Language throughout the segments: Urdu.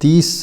30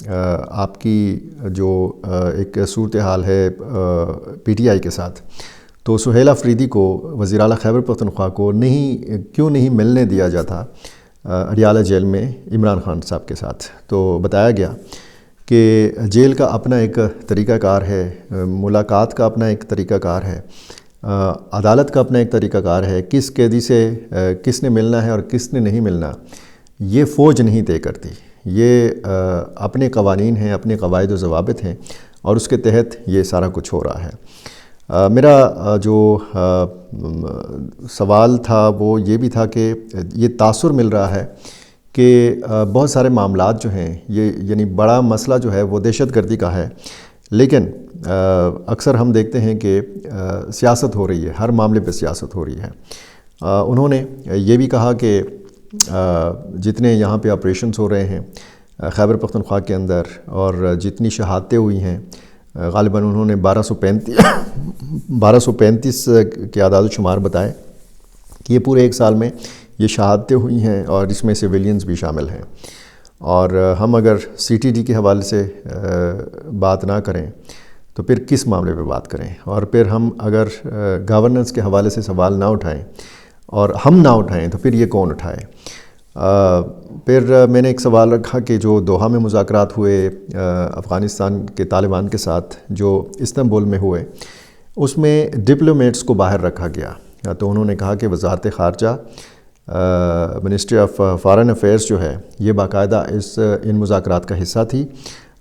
آپ کی جو ایک صورتحال ہے پی ٹی آئی کے ساتھ، تو سہیل آفریدی کو وزیر اعلیٰ خیبر پختونخوا کو کیوں نہیں ملنے دیا جاتا اڈیالہ جیل میں عمران خان صاحب کے ساتھ؟ تو بتایا گیا کہ جیل کا اپنا ایک طریقہ کار ہے، ملاقات کا اپنا ایک طریقہ کار ہے، عدالت کا اپنا ایک طریقہ کار ہے، کس قیدی سے کس نے ملنا ہے اور کس نے نہیں ملنا یہ فوج نہیں طے کرتی، یہ اپنے قوانین ہیں، اپنے قواعد و ضوابط ہیں، اور اس کے تحت یہ سارا کچھ ہو رہا ہے۔ میرا جو سوال تھا وہ یہ بھی تھا کہ یہ تاثر مل رہا ہے کہ بہت سارے معاملات جو ہیں یہ یعنی بڑا مسئلہ جو ہے وہ دہشت گردی کا ہے، لیکن اکثر ہم دیکھتے ہیں کہ سیاست ہو رہی ہے، ہر معاملے پہ سیاست ہو رہی ہے۔ انہوں نے یہ بھی کہا کہ جتنے یہاں پہ آپریشنز ہو رہے ہیں خیبر پختونخوا کے اندر اور جتنی شہادتیں ہوئی ہیں، غالباً انہوں نے 1235 کے اعداد و شمار بتائے کہ یہ پورے ایک سال میں یہ شہادتیں ہوئی ہیں، اور اس میں سویلینز بھی شامل ہیں۔ اور ہم اگر سی ٹی ڈی کے حوالے سے بات نہ کریں تو پھر کس معاملے پہ بات کریں؟ اور پھر ہم اگر گورننس کے حوالے سے سوال نہ اٹھائیں اور ہم نہ اٹھائیں تو پھر یہ کون اٹھائے؟ پھر میں نے ایک سوال رکھا کہ جو دوحہ میں مذاکرات ہوئے افغانستان کے طالبان کے ساتھ جو استنبول میں ہوئے، اس میں ڈپلومیٹس کو باہر رکھا گیا، تو انہوں نے کہا کہ وزارت خارجہ منسٹری آف فارن افیئرز جو ہے یہ باقاعدہ ان مذاکرات کا حصہ تھی۔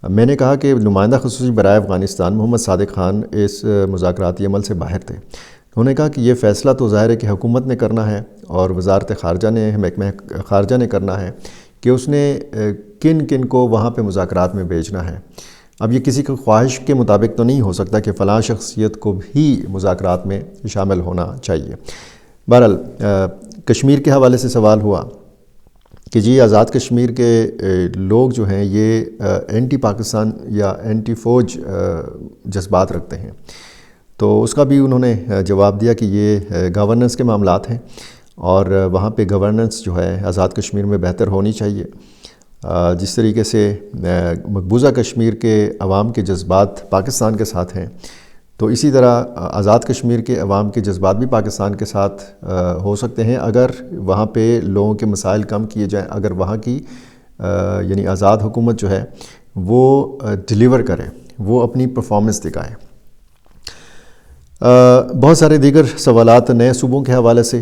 میں نے کہا کہ نمائندہ خصوصی برائے افغانستان محمد صادق خان اس مذاکراتی عمل سے باہر تھے۔ انہوں نے کہا کہ یہ فیصلہ تو ظاہر ہے کہ حکومت نے کرنا ہے اور وزارت خارجہ نے، محکمہ خارجہ نے کرنا ہے کہ اس نے کن کن کو وہاں پہ مذاکرات میں بھیجنا ہے۔ اب یہ کسی کی خواہش کے مطابق تو نہیں ہو سکتا کہ فلاں شخصیت کو بھی مذاکرات میں شامل ہونا چاہیے۔ بہرحال کشمیر کے حوالے سے سوال ہوا کہ جی آزاد کشمیر کے لوگ جو ہیں یہ اینٹی پاکستان یا اینٹی فوج جذبات رکھتے ہیں، تو اس کا بھی انہوں نے جواب دیا کہ یہ گورننس کے معاملات ہیں، اور وہاں پہ گورننس جو ہے آزاد کشمیر میں بہتر ہونی چاہیے۔ جس طریقے سے مقبوضہ کشمیر کے عوام کے جذبات پاکستان کے ساتھ ہیں، تو اسی طرح آزاد کشمیر کے عوام کے جذبات بھی پاکستان کے ساتھ ہو سکتے ہیں اگر وہاں پہ لوگوں کے مسائل کم کیے جائیں، اگر وہاں کی یعنی آزاد حکومت جو ہے وہ ڈیلیور کرے، وہ اپنی پرفارمنس دکھائے۔ بہت سارے دیگر سوالات نئے صوبوں کے حوالے سے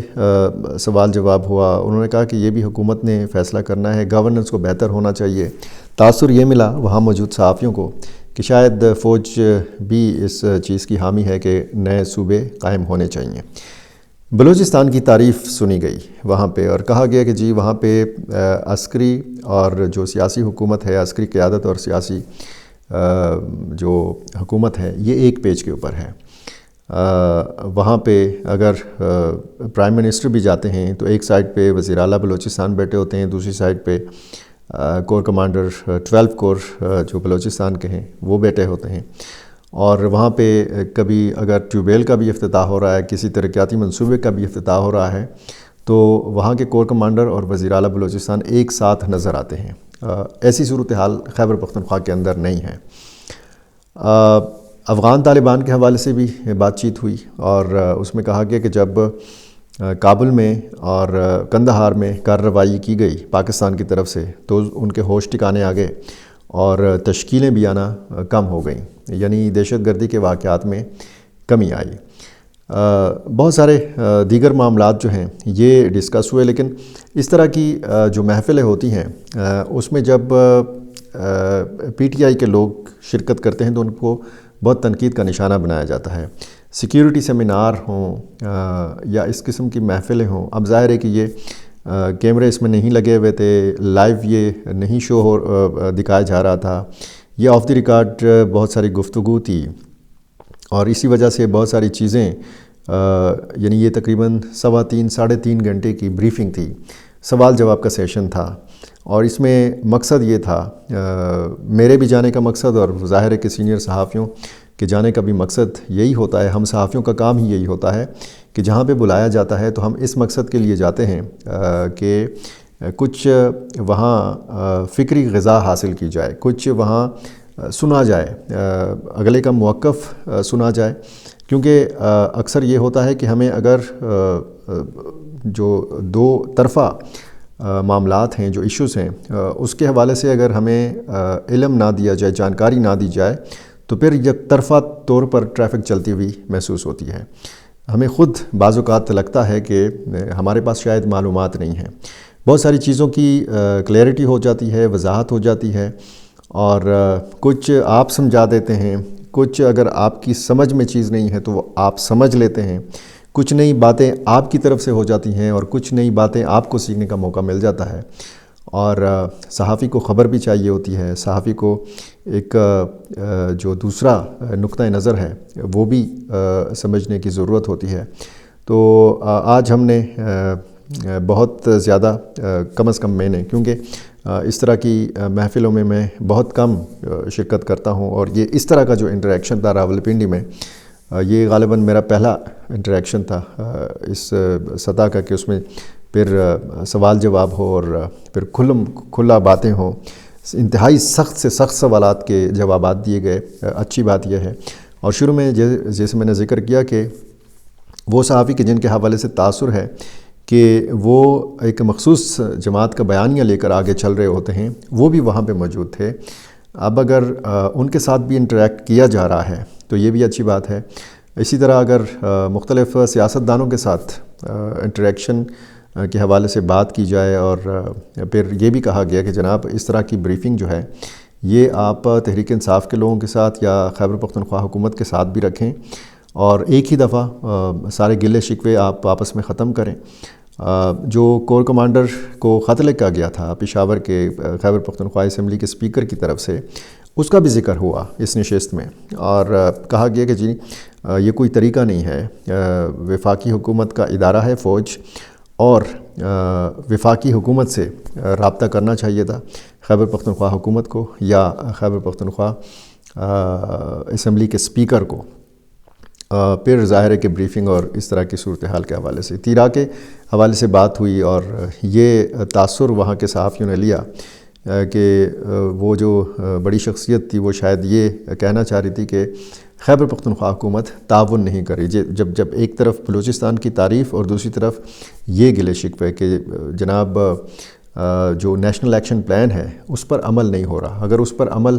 سوال جواب ہوا۔ انہوں نے کہا کہ یہ بھی حکومت نے فیصلہ کرنا ہے، گورننس کو بہتر ہونا چاہیے۔ تاثر یہ ملا وہاں موجود صحافیوں کو کہ شاید فوج بھی اس چیز کی حامی ہے کہ نئے صوبے قائم ہونے چاہیے۔ بلوچستان کی تعریف سنی گئی وہاں پہ، اور کہا گیا کہ جی وہاں پہ عسکری اور جو سیاسی حکومت ہے، عسکری قیادت اور سیاسی جو حکومت ہے یہ ایک پیج کے اوپر ہے۔ وہاں پہ اگر پرائم منسٹر بھی جاتے ہیں تو ایک سائڈ پہ وزیر اعلیٰ بلوچستان بیٹھے ہوتے ہیں، دوسری سائڈ پہ کور کمانڈر 12 کور جو بلوچستان کے ہیں وہ بیٹھے ہوتے ہیں، اور وہاں پہ کبھی اگر ٹیوب ویل کا بھی افتتاح ہو رہا ہے، کسی ترقیاتی منصوبے کا بھی افتتاح ہو رہا ہے، تو وہاں کے کور کمانڈر اور وزیر اعلیٰ بلوچستان ایک ساتھ نظر آتے ہیں۔ ایسی صورتحال خیبر پختونخوا کے اندر نہیں ہے۔ افغان طالبان کے حوالے سے بھی بات چیت ہوئی، اور اس میں کہا گیا کہ جب کابل میں اور کندہار میں کارروائی کی گئی پاکستان کی طرف سے تو ان کے ہوش ٹھکانے آ گئے اور تشکیلیں بھی آنا کم ہو گئیں، یعنی دہشت گردی کے واقعات میں کمی آئی۔ بہت سارے دیگر معاملات جو ہیں یہ ڈسکس ہوئے، لیکن اس طرح کی جو محفلیں ہوتی ہیں اس میں جب پی ٹی آئی کے لوگ شرکت کرتے ہیں تو ان کو بہت تنقید کا نشانہ بنایا جاتا ہے۔ سیکیورٹی سیمینار ہوں یا اس قسم کی محفلیں ہوں، اب ظاہر ہے کہ یہ کیمرے اس میں نہیں لگے ہوئے تھے، لائیو یہ نہیں دکھایا جا رہا تھا، یہ آف دی ریکارڈ بہت ساری گفتگو تھی، اور اسی وجہ سے بہت ساری چیزیں یعنی یہ تقریباً 3.5 گھنٹے کی بریفنگ تھی، سوال جواب کا سیشن تھا، اور اس میں مقصد یہ تھا، میرے بھی جانے کا مقصد اور ظاہر ہے کہ سینئر صحافیوں کے جانے کا بھی مقصد یہی ہوتا ہے، ہم صحافیوں کا کام ہی یہی ہوتا ہے کہ جہاں پہ بلایا جاتا ہے تو ہم اس مقصد کے لیے جاتے ہیں کہ کچھ وہاں فکری غذا حاصل کی جائے، کچھ وہاں سنا جائے، اگلے کا موقف سنا جائے، کیونکہ اکثر یہ ہوتا ہے کہ ہمیں اگر جو دو طرفہ معاملات ہیں، جو ایشوز ہیں، اس کے حوالے سے اگر ہمیں علم نہ دیا جائے، جانکاری نہ دی جائے، تو پھر یک طرفہ طور پر ٹریفک چلتی ہوئی محسوس ہوتی ہے۔ ہمیں خود بعض اوقات لگتا ہے کہ ہمارے پاس شاید معلومات نہیں ہیں، بہت ساری چیزوں کی کلیئرٹی ہو جاتی ہے، وضاحت ہو جاتی ہے، اور کچھ آپ سمجھا دیتے ہیں، کچھ اگر آپ کی سمجھ میں چیز نہیں ہے تو وہ آپ سمجھ لیتے ہیں، کچھ نئی باتیں آپ کی طرف سے ہو جاتی ہیں اور کچھ نئی باتیں آپ کو سیکھنے کا موقع مل جاتا ہے۔ اور صحافی کو خبر بھی چاہیے ہوتی ہے، صحافی کو ایک جو دوسرا نقطہ نظر ہے وہ بھی سمجھنے کی ضرورت ہوتی ہے۔ تو آج ہم نے بہت زیادہ، کم از کم میں نے، کیونکہ اس طرح کی محفلوں میں بہت کم شرکت کرتا ہوں، اور یہ اس طرح کا جو انٹریکشن تھا راولپنڈی میں، یہ غالباً میرا پہلا انٹریکشن تھا اس سطح کا کہ اس میں پھر سوال جواب ہو اور پھر کھلا باتیں ہوں، انتہائی سخت سے سخت سوالات کے جوابات دیے گئے۔ اچھی بات یہ ہے، اور شروع میں جیسے میں نے ذکر کیا کہ وہ صحافی کے جن کے حوالے سے تاثر ہے کہ وہ ایک مخصوص جماعت کا بیانیہ لے کر آگے چل رہے ہوتے ہیں، وہ بھی وہاں پہ موجود تھے۔ اب اگر ان کے ساتھ بھی انٹریکٹ کیا جا رہا ہے تو یہ بھی اچھی بات ہے۔ اسی طرح اگر مختلف سیاستدانوں کے ساتھ انٹریکشن کے حوالے سے بات کی جائے، اور پھر یہ بھی کہا گیا کہ جناب اس طرح کی بریفنگ جو ہے یہ آپ تحریک انصاف کے لوگوں کے ساتھ یا خیبر پختونخوا حکومت کے ساتھ بھی رکھیں، اور ایک ہی دفعہ سارے گلے شکوے آپ آپس میں ختم کریں۔ جو کور کمانڈر کو خط لکھا گیا تھا پشاور کے خیبر پختونخوا اسمبلی کے اسپیکر کی طرف سے، اس کا بھی ذکر ہوا اس نشست میں، اور کہا گیا کہ جی یہ کوئی طریقہ نہیں ہے، وفاقی حکومت کا ادارہ ہے فوج، اور وفاقی حکومت سے رابطہ کرنا چاہیے تھا خیبر پختونخوا حکومت کو یا خیبر پختونخوا اسمبلی کے اسپیکر کو۔ پھر ظاہر ہے کہ بریفنگ اور اس طرح کی صورتحال کے حوالے سے تیرا کے حوالے سے بات ہوئی، اور یہ تاثر وہاں کے صحافیوں نے لیا کہ وہ جو بڑی شخصیت تھی وہ شاید یہ کہنا چاہ رہی تھی کہ خیبر پختونخوا حکومت تعاون نہیں کری، جب ایک طرف بلوچستان کی تعریف اور دوسری طرف یہ گلے شکوے کہ جناب جو نیشنل ایکشن پلان ہے اس پر عمل نہیں ہو رہا۔ اگر اس پر عمل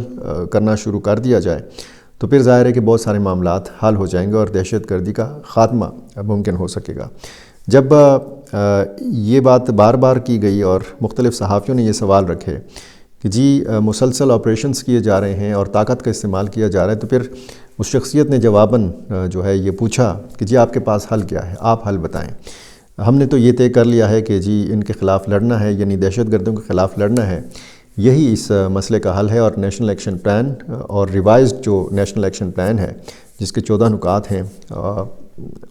کرنا شروع کر دیا جائے تو پھر ظاہر ہے کہ بہت سارے معاملات حل ہو جائیں گے اور دہشت گردی کا خاتمہ ممکن ہو سکے گا۔ جب یہ بات بار بار کی گئی اور مختلف صحافیوں نے یہ سوال رکھے کہ جی مسلسل آپریشنز کیے جا رہے ہیں اور طاقت کا استعمال کیا جا رہا ہے، تو پھر اس شخصیت نے جواباً جو ہے یہ پوچھا کہ جی آپ کے پاس حل کیا ہے، آپ حل بتائیں۔ ہم نے تو یہ طے کر لیا ہے کہ جی ان کے خلاف لڑنا ہے، یعنی دہشت گردوں کے خلاف لڑنا ہے، یہی اس مسئلے کا حل ہے، اور نیشنل ایکشن پلان اور ریوائزڈ جو نیشنل ایکشن پلان ہے جس کے 14 نکات ہیں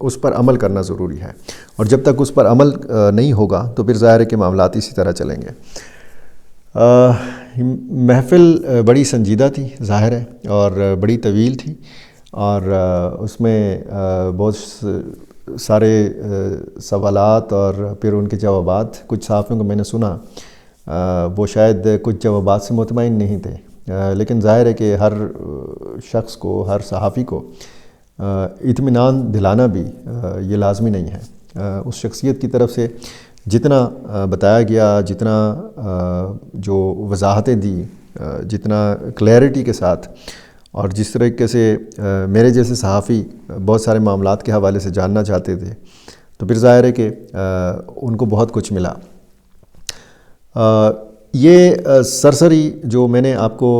اس پر عمل کرنا ضروری ہے، اور جب تک اس پر عمل نہیں ہوگا تو پھر ظاہر ہے کہ معاملات اسی طرح چلیں گے۔ محفل بڑی سنجیدہ تھی ظاہر ہے، اور بڑی طویل تھی، اور اس میں بہت سارے سوالات اور پھر ان کے جوابات، کچھ صحافیوں کو میں نے سنا وہ شاید کچھ جوابات سے مطمئن نہیں تھے، لیکن ظاہر ہے کہ ہر شخص کو، ہر صحافی کو اطمینان دلانا بھی یہ لازمی نہیں ہے۔ اس شخصیت کی طرف سے جتنا بتایا گیا، جتنا جو وضاحتیں دی، جتنا کلیئرٹی کے ساتھ، اور جس طریقے سے میرے جیسے صحافی بہت سارے معاملات کے حوالے سے جاننا چاہتے تھے، تو پھر ظاہر ہے کہ ان کو بہت کچھ ملا۔ یہ سرسری جو میں نے آپ کو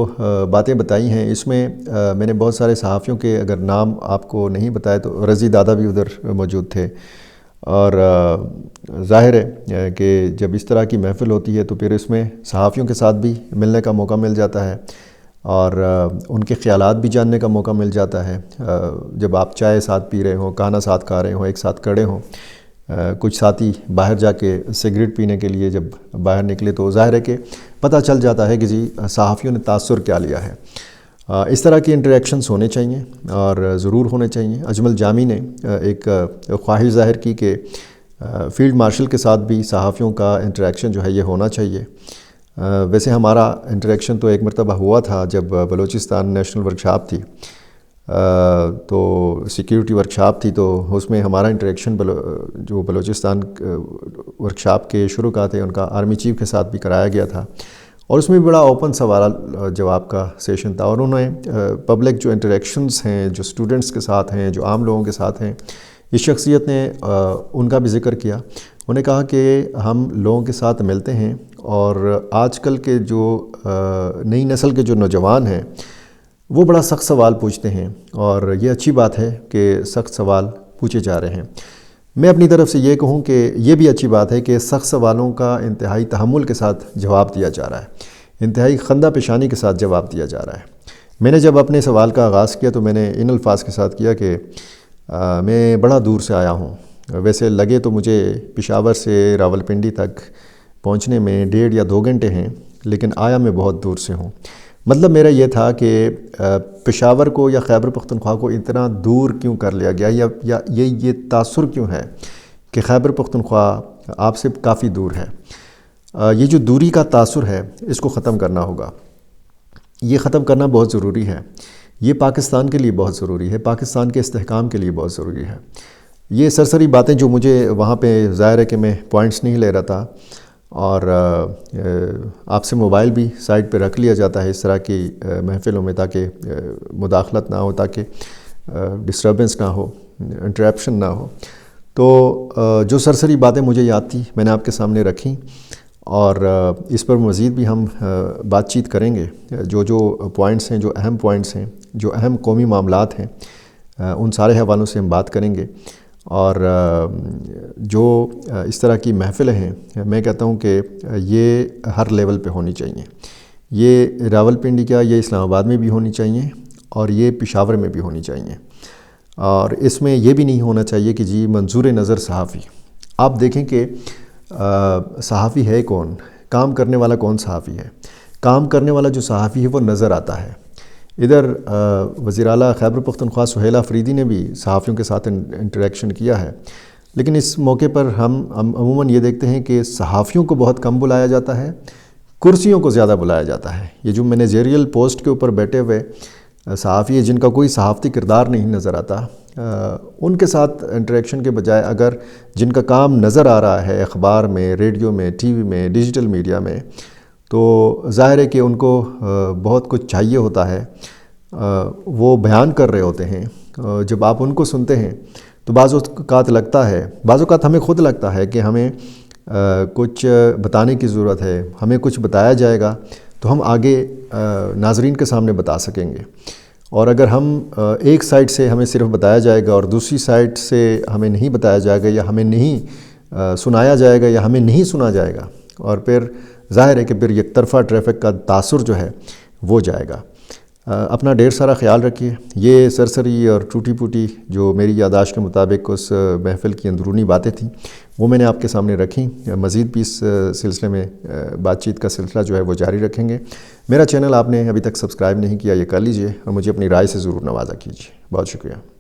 باتیں بتائی ہیں، اس میں میں نے بہت سارے صحافیوں کے اگر نام آپ کو نہیں بتائے تو رضی دادا بھی ادھر موجود تھے، اور ظاہر ہے کہ جب اس طرح کی محفل ہوتی ہے تو پھر اس میں صحافیوں کے ساتھ بھی ملنے کا موقع مل جاتا ہے، اور ان کے خیالات بھی جاننے کا موقع مل جاتا ہے۔ جب آپ چائے ساتھ پی رہے ہوں، کھانا ساتھ کھا رہے ہوں، ایک ساتھ کھڑے ہوں، کچھ ساتھی باہر جا کے سگریٹ پینے کے لیے جب باہر نکلے تو ظاہر ہے کہ پتہ چل جاتا ہے کہ جی صحافیوں نے تاثر کیا لیا ہے۔ اس طرح کی انٹریکشنز ہونے چاہیے اور ضرور ہونے چاہیے۔ اجمل جامی نے ایک خواہش ظاہر کی کہ فیلڈ مارشل کے ساتھ بھی صحافیوں کا انٹریکشن جو ہے یہ ہونا چاہیے۔ ویسے ہمارا انٹریکشن تو ایک مرتبہ ہوا تھا جب بلوچستان نیشنل ورکشاپ تھی، تو سیکیورٹی ورکشاپ تھی، تو اس میں ہمارا انٹریکشن جو بلوچستان ورکشاپ کے شرکا تھے ان کا آرمی چیف کے ساتھ بھی کرایا گیا تھا، اور اس میں بھی بڑا اوپن سوال جواب کا سیشن تھا، اور انہوں نے پبلک جو انٹریکشنز ہیں، جو اسٹوڈنٹس کے ساتھ ہیں، جو عام لوگوں کے ساتھ ہیں، اس شخصیت نے ان کا بھی ذکر کیا۔ انہوں نے کہا کہ ہم لوگوں کے ساتھ ملتے ہیں، اور آج کل کے جو نئی نسل کے جو نوجوان ہیں وہ بڑا سخت سوال پوچھتے ہیں، اور یہ اچھی بات ہے کہ سخت سوال پوچھے جا رہے ہیں۔ میں اپنی طرف سے یہ کہوں کہ یہ بھی اچھی بات ہے کہ سخت سوالوں کا انتہائی تحمل کے ساتھ جواب دیا جا رہا ہے، انتہائی خندہ پیشانی کے ساتھ جواب دیا جا رہا ہے۔ میں نے جب اپنے سوال کا آغاز کیا تو میں نے ان الفاظ کے ساتھ کیا کہ میں بڑا دور سے آیا ہوں، ویسے لگے تو مجھے پشاور سے راولپنڈی تک پہنچنے میں 1.5 یا 2 گھنٹے ہیں، لیکن آیا میں بہت دور سے ہوں۔ مطلب میرا یہ تھا کہ پشاور کو یا خیبر پختونخوا کو اتنا دور کیوں کر لیا گیا، یا یہ تاثر کیوں ہے کہ خیبر پختونخوا آپ سے کافی دور ہے۔ یہ جو دوری کا تاثر ہے اس کو ختم کرنا ہوگا، یہ ختم کرنا بہت ضروری ہے، یہ پاکستان کے لیے بہت ضروری ہے، پاکستان کے استحکام کے لیے بہت ضروری ہے۔ یہ سرسری باتیں جو مجھے وہاں پہ ظاہر ہے کہ میں پوائنٹس نہیں لے رہا تھا، اور آپ سے موبائل بھی سائڈ پہ رکھ لیا جاتا ہے اس طرح کی محفلوں میں، تاکہ مداخلت نہ ہو، تاکہ ڈسٹربنس نہ ہو، انٹرپشن نہ ہو۔ تو جو سرسری باتیں مجھے یاد تھی میں نے آپ کے سامنے رکھیں، اور اس پر مزید بھی ہم بات چیت کریں گے۔ جو پوائنٹس ہیں، جو اہم پوائنٹس ہیں، جو اہم قومی معاملات ہیں، ان سارے حوالوں سے ہم بات کریں گے۔ اور جو اس طرح کی محفلیں ہیں میں کہتا ہوں کہ یہ ہر لیول پہ ہونی چاہیے، یہ راولپنڈی کا، یہ اسلام آباد میں بھی ہونی چاہیے، اور یہ پشاور میں بھی ہونی چاہیے۔ اور اس میں یہ بھی نہیں ہونا چاہیے کہ جی منظور نظر صحافی۔ آپ دیکھیں کہ صحافی ہے کون، کام کرنے والا کون صحافی ہے؟ کام کرنے والا جو صحافی ہے وہ نظر آتا ہے۔ ادھر وزیر اعلیٰ خیبر پختونخوا سہیل آفریدی نے بھی صحافیوں کے ساتھ انٹریکشن کیا ہے، لیکن اس موقع پر ہم عموماً یہ دیکھتے ہیں کہ صحافیوں کو بہت کم بلایا جاتا ہے، کرسیوں کو زیادہ بلایا جاتا ہے۔ یہ جو مینیجریل پوسٹ کے اوپر بیٹھے ہوئے صحافی ہیں جن کا کوئی صحافتی کردار نہیں نظر آتا، ان کے ساتھ انٹریکشن کے بجائے اگر جن کا کام نظر آ رہا ہے اخبار میں، ریڈیو میں، ٹی وی میں، ڈیجیٹل میڈیا میں، تو ظاہر ہے کہ ان کو بہت کچھ چاہیے ہوتا ہے، وہ بیان کر رہے ہوتے ہیں۔ جب آپ ان کو سنتے ہیں تو بعض اوقات لگتا ہے، بعض اوقات ہمیں خود لگتا ہے کہ ہمیں کچھ بتانے کی ضرورت ہے، ہمیں کچھ بتایا جائے گا تو ہم آگے ناظرین کے سامنے بتا سکیں گے۔ اور اگر ہم ایک سائٹ سے ہمیں صرف بتایا جائے گا اور دوسری سائٹ سے ہمیں نہیں بتایا جائے گا، یا ہمیں نہیں سنایا جائے گا، یا ہمیں نہیں سنا جائے گا، اور پھر ظاہر ہے کہ پھر یک طرفہ ٹریفک کا تاثر جو ہے وہ جائے گا۔ اپنا ڈھیر سارا خیال رکھیے۔ یہ سرسری اور ٹوٹی پوٹی جو میری یادداشت کے مطابق اس محفل کی اندرونی باتیں تھیں وہ میں نے آپ کے سامنے رکھیں۔ مزید بھی اس سلسلے میں بات چیت کا سلسلہ جو ہے وہ جاری رکھیں گے۔ میرا چینل آپ نے ابھی تک سبسکرائب نہیں کیا، یہ کر لیجئے، اور مجھے اپنی رائے سے ضرور نوازا کیجیے۔ بہت شکریہ۔